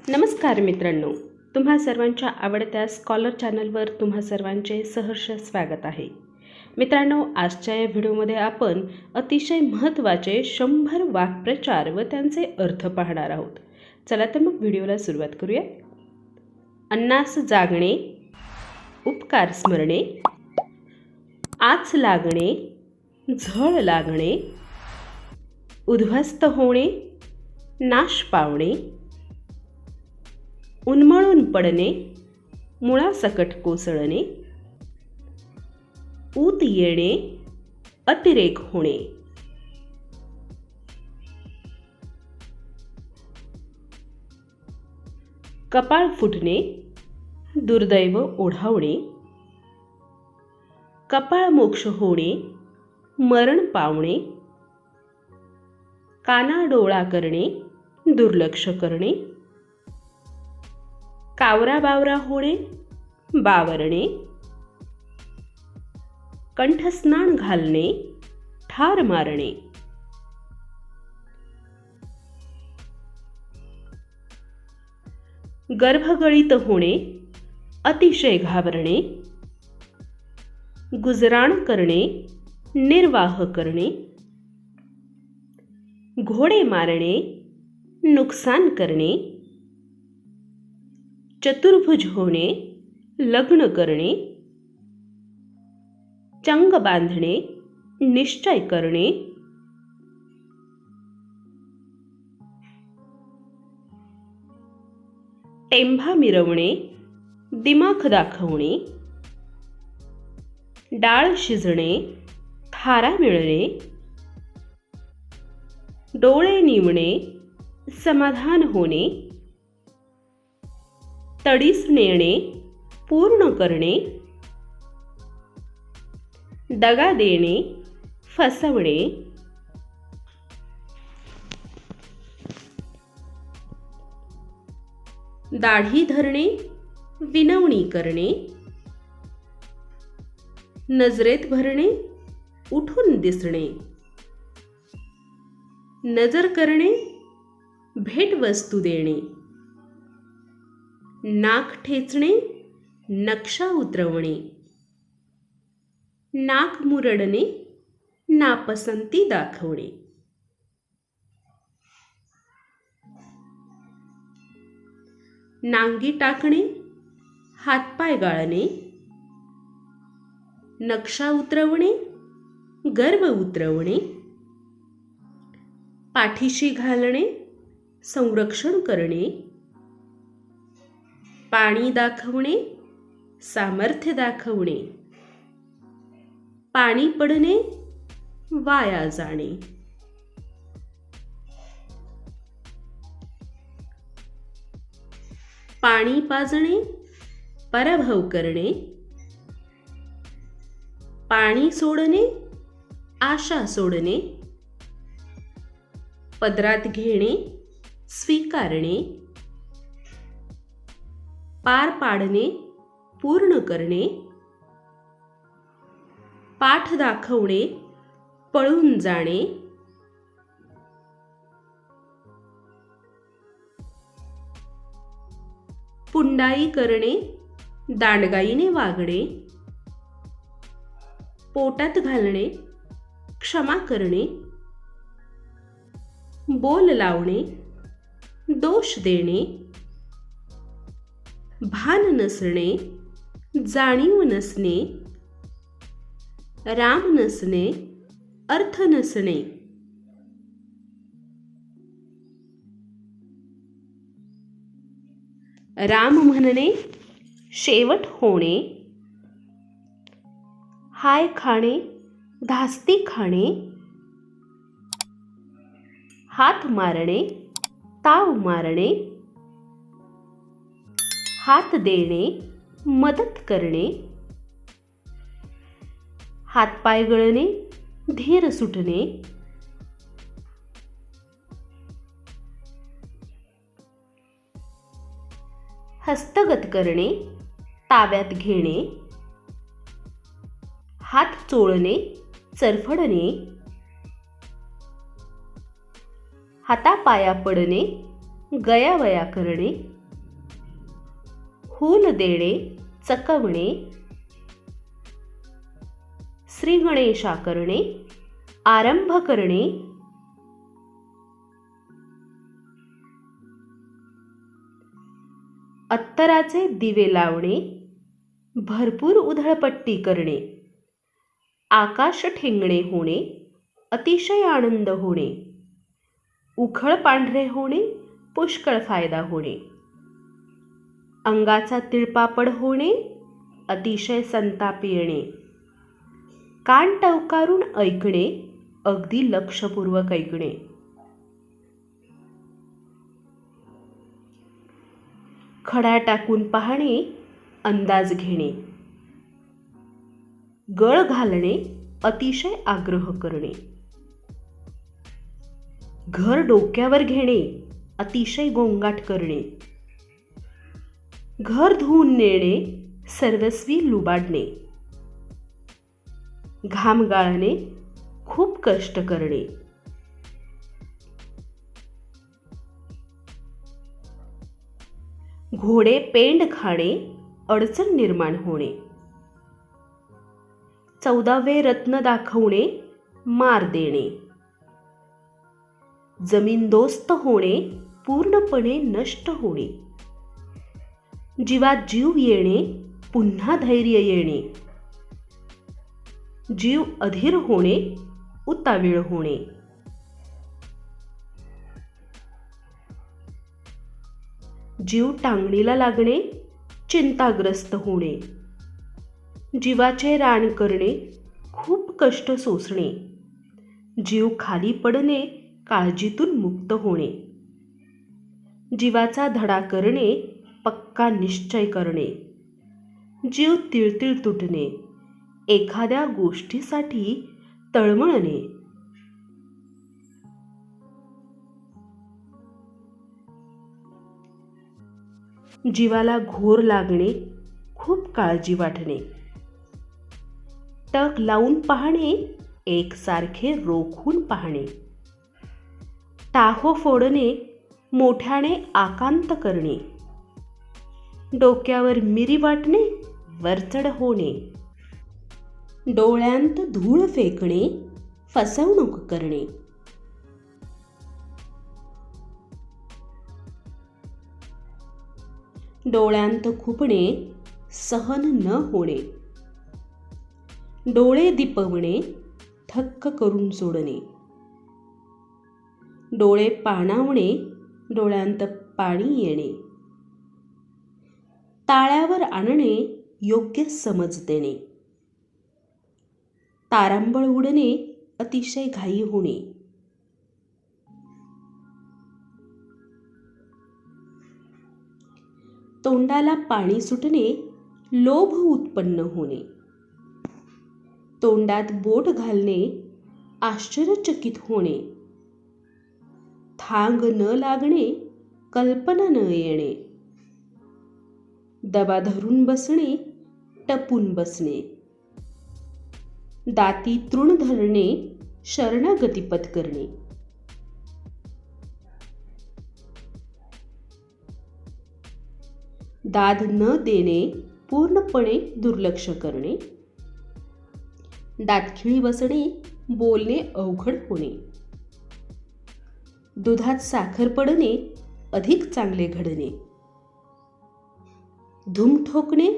नमस्कार मित्रांनो, तुम्हा सर्वांच्या आवडत्या स्कॉलर चॅनलवर तुम्हा सर्वांचे सहर्ष स्वागत आहे. मित्रांनो, आजच्या या व्हिडिओमध्ये आपण अतिशय महत्त्वाचे 100 वाक्प्रचार व त्यांचे अर्थ पाहणार आहोत. चला तर मग व्हिडिओला सुरुवात करूया. अन्नास जागणे, उपकार स्मरणे, आच लागणे, झळ लागणे, उद्ध्वस्त होणे, नाश पावणे, उन्मळून पडणे, मुळासकट कोसळणे, ऊत येणे, अतिरेक होणे. कपाळ फुटणे, दुर्दैव ओढावणे, कपाळ मोक्ष होणे, मरण पावणे, कानाडोळा करणे, दुर्लक्ष करणे, कावरा बावरा होणे, बावरणे, कंठस्नान घालणे, ठार मारणे. गर्भगळीत होणे, अतिशय घाबरणे, गुजराण करणे, निर्वाह करणे, घोडे मारणे, नुकसान करणे, चतुर्भुज होणे, लग्न करणे, चंग बांधणे, निश्चय करणे, टेंभा मिरवणे, दिमाख दाखवणे, डाळ शिजणे, थारा मिळणे, डोळे निवणे, समाधान होणे, तडीस नेणे, पूर्ण करणे, दगा देणे, फसवणे, दाढी धरणे, विनवणी करणे, नजरेत भरणे, उठून दिसणे, नजर करणे, भेटवस्तू देणे, नाक ठेचणे, नक्षा उतरवणे, नाक मुरडणे, नापसंती दाखवणे. नांगी टाकणे, हातपाय गाळणे, नक्षा उतरवणे, गर्भ उतरवणे, पाठीशी घालणे, संरक्षण करणे, पाणी दाखवणे, सामर्थ्य दाखवणे, पाणी पडणे, वाया जाणे. पाणी पाजणे, पराभव करणे, पाणी सोडणे, आशा सोडणे, पदरात घेणे, स्वीकारणे, पार पाडणे, पूर्ण करणे, पाठ दाखवणे, पळून जाणे, पुंडाई करणे, दांडगाईने वागणे, पोटात घालणे, क्षमा करणे, बोल लावणे, दोष देणे, भान नसणे, जाणीव नसणे, राम नसणे, अर्थ नसणे. राम म्हणणे, शेवट होणे, हाय खाणे, धास्ती खाणे, हात मारणे, ताव मारणे, हात देणे, मदत करणे, हातपाय गळणे, धीर सुटणे, हस्तगत करणे, ताब्यात घेणे, हात चोळणे, चरफडणे, हातापाया पडणे, गयावया करणे, हूल देणे चकवणे, श्री गणेशा करणे आरंभ करणे, अत्तराचे दिवे लावणे, भरपूर उधळपट्टी करणे, आकाश ठेंगणे होणे, अतिशय आनंद होणे, उखळ पांढरे होणे, पुष्कळ फायदा होणे, अंगाचा तिळपापड होणे, अतिशय संताप येणे, कान टवकारून ऐकणे, अगदी लक्षपूर्वक ऐकणे, खडा टाकून पाहणे, अंदाज घेणे, गळ घालणे, अतिशय आग्रह करणे, घर डोक्यावर घेणे, अतिशय गोंगाट करणे, घर धुवून नेणे, सर्वस्वी लुबाडणे, घाम गाळणे, खूप कष्ट करणे, घोडे पेंड खाणे, अडचण निर्माण होणे, 14वे रत्न दाखवणे, मार देणे, जमीनदोस्त होणे, पूर्णपणे नष्ट होणे, जीवात जीव येणे, पुन्हा धैर्य येणे, जीव अधीर होणे, उतावीळ होणे, जीव टांगणीला लागणे, चिंताग्रस्त होणे, जीवाचे रान करणे, खूप कष्ट सोसणे, जीव खाली पडणे, काळजीतून मुक्त होणे, जीवाचा धडा करणे, पक्का निश्चय करणे, जीव तिळतिळ तुटणे, एखाद्या गोष्टीसाठी तळमळणे, जीवाला घोर लागणे, खूप काळजी वाटणे, टक लावून पाहणे, एकसारखे रोखून पाहणे, टाहो फोडणे, मोठ्याने आकांत करणे, डोक्यावर मिरी वाटणे, वरचढ होणे, डोळ्यांत धूळ फेकणे, फसवणूक करणे, डोळ्यांत खुपणे, सहन न होणे, डोळे दिपवणे, थक्क करून सोडणे, डोळे पाणावणे, डोळ्यांत पाणी येणे, ताळ्यावर आणणे, योग्य समज देणे, तारांबळ उडणे, अतिशय घाई होणे, तोंडाला पाणी सुटणे, लोभ उत्पन्न होणे, तोंडात बोट घालणे, आश्चर्यचकित होणे, थांग न लागणे, कल्पना न येणे, दबा धरून बसणे, टपून बसणे, दाती तृण धरणे, शरणागती पत्करणे, दाद न देणे, पूर्णपणे दुर्लक्ष करणे, दातखिळी बसणे, बोलणे अवघड होणे, दुधात साखर पडणे, अधिक चांगले घडणे, धूम ठोकणे,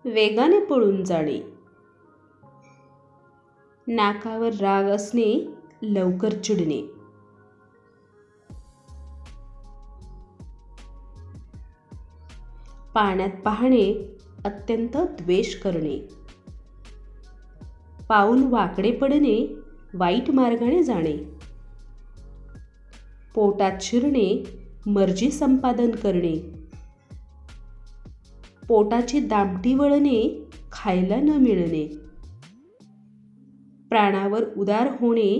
वेगाने पळून जाणे, नाकावर राग असणे, लवकर चिडणे, पाण्यात पाहणे, अत्यंत द्वेष करणे, पाऊल वाकडे पडणे, वाईट मार्गाने जाणे, पोटात शिरणे, मर्जी संपादन करणे, पोटाची दामटी वळणे, खायला न मिळणे, प्राणावर उदार होणे,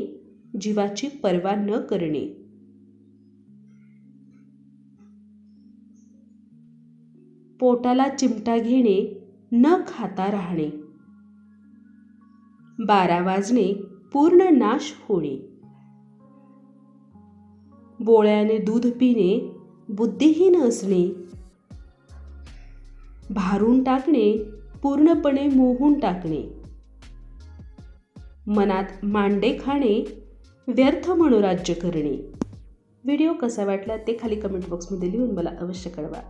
जीवाची पर्वा न करणे, पोटाला चिमटा घेणे, न खाता राहणे, 12 वाजणे, पूर्ण नाश होणे, बोळ्याने दूध पिणे, बुद्धिहीन असणे, भारून टाकणे, पूर्णपणे मोहून टाकणे, मनात मांडे खाणे, व्यर्थ मनोराज्य करणे. व्हिडिओ कसा वाटला ते खाली कमेंट बॉक्समध्ये लिहून मला अवश्य कळवा.